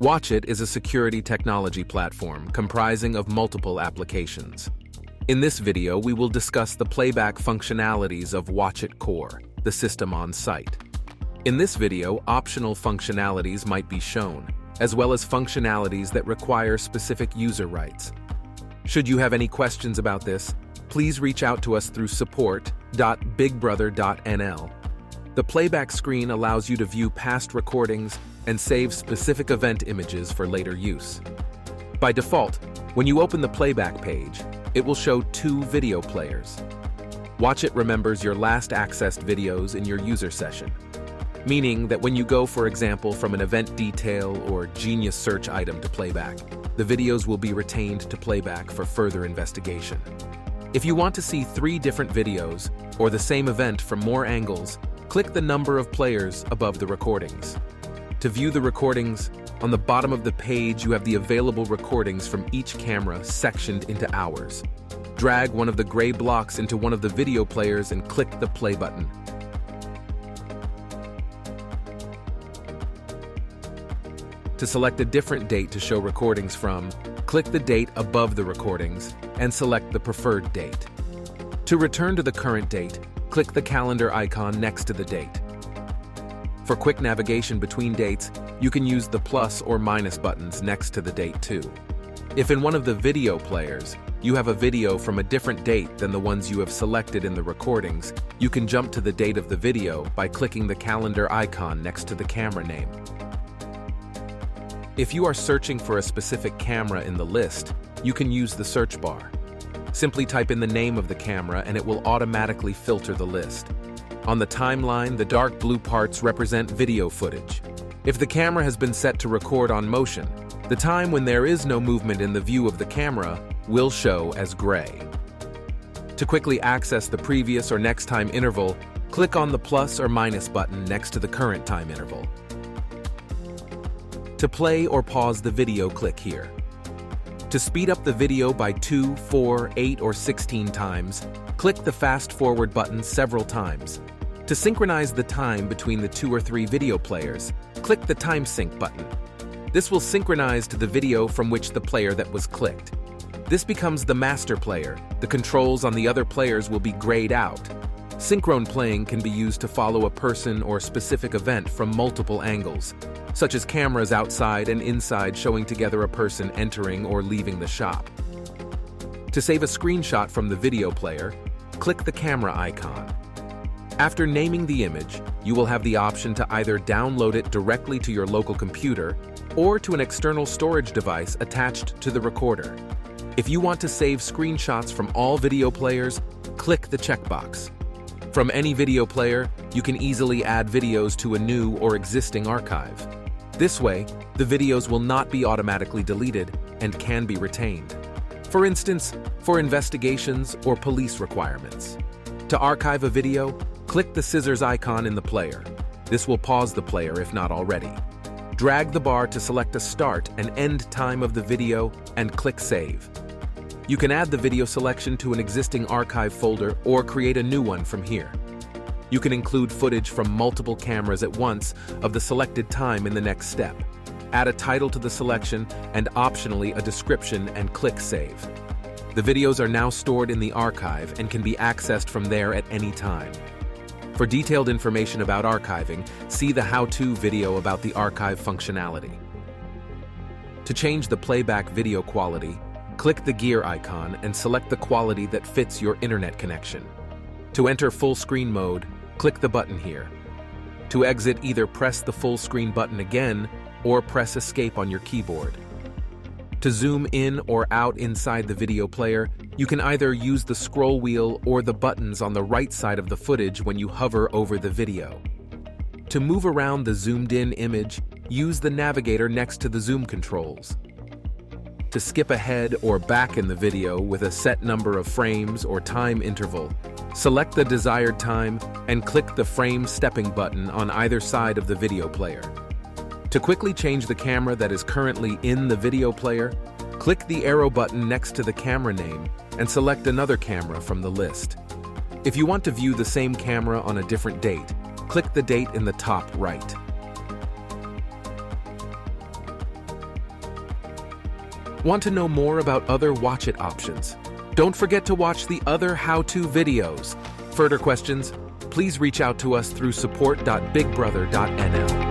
Watchit is a security technology platform comprising of multiple applications. In this video, we will discuss the playback functionalities of Watchit Core, the system on site. In this video, optional functionalities might be shown, as well as functionalities that require specific user rights. Should you have any questions about this, please reach out to us through support.bigbrother.nl. The playback screen allows you to view past recordings and save specific event images for later use. By default, when you open the playback page, it will show 2 video players. Watchit remembers your last accessed videos in your user session, meaning that when you go, for example, from an event detail or Genius search item to playback, the videos will be retained to playback for further investigation. If you want to see 3 different videos or the same event from more angles, click the number of players above the recordings. To view the recordings, on the bottom of the page you have the available recordings from each camera sectioned into hours. Drag one of the gray blocks into one of the video players and click the play button. To select a different date to show recordings from, click the date above the recordings and select the preferred date. To return to the current date, click the calendar icon next to the date. For quick navigation between dates, you can use the plus or minus buttons next to the date too. If in one of the video players, you have a video from a different date than the ones you have selected in the recordings, you can jump to the date of the video by clicking the calendar icon next to the camera name. If you are searching for a specific camera in the list, you can use the search bar. Simply type in the name of the camera and it will automatically filter the list. On the timeline, the dark blue parts represent video footage. If the camera has been set to record on motion, the time when there is no movement in the view of the camera will show as gray. To quickly access the previous or next time interval, click on the plus or minus button next to the current time interval. To play or pause the video, click here. To speed up the video by 2, 4, 8, or 16 times, click the fast forward button several times. To synchronize the time between the 2 or 3 video players, click the time sync button. This will synchronize to the video from which the player that was clicked. This becomes the master player. The controls on the other players will be grayed out. Synchrone playing can be used to follow a person or specific event from multiple angles, such as cameras outside and inside showing together a person entering or leaving the shop. To save a screenshot from the video player, click the camera icon. After naming the image, you will have the option to either download it directly to your local computer or to an external storage device attached to the recorder. If you want to save screenshots from all video players, click the checkbox. From any video player, you can easily add videos to a new or existing archive. This way, the videos will not be automatically deleted and can be retained. For instance, for investigations or police requirements. To archive a video, click the scissors icon in the player. This will pause the player if not already. Drag the bar to select a start and end time of the video and click Save. You can add the video selection to an existing archive folder or create a new one from here. You can include footage from multiple cameras at once of the selected time in the next step. Add a title to the selection and optionally a description and click Save. The videos are now stored in the archive and can be accessed from there at any time. For detailed information about archiving, see the how-to video about the archive functionality. To change the playback video quality, click the gear icon and select the quality that fits your internet connection. To enter full screen mode, click the button here. To exit, either press the full screen button again or press Escape on your keyboard. To zoom in or out inside the video player, you can either use the scroll wheel or the buttons on the right side of the footage when you hover over the video. To move around the zoomed-in image, use the navigator next to the zoom controls. To skip ahead or back in the video with a set number of frames or time interval, select the desired time and click the frame stepping button on either side of the video player. To quickly change the camera that is currently in the video player, click the arrow button next to the camera name and select another camera from the list. If you want to view the same camera on a different date, click the date in the top right. Want to know more about other watch it options? Don't forget to watch the other how-to videos. Further questions? Please reach out to us through support.bigbrother.nl.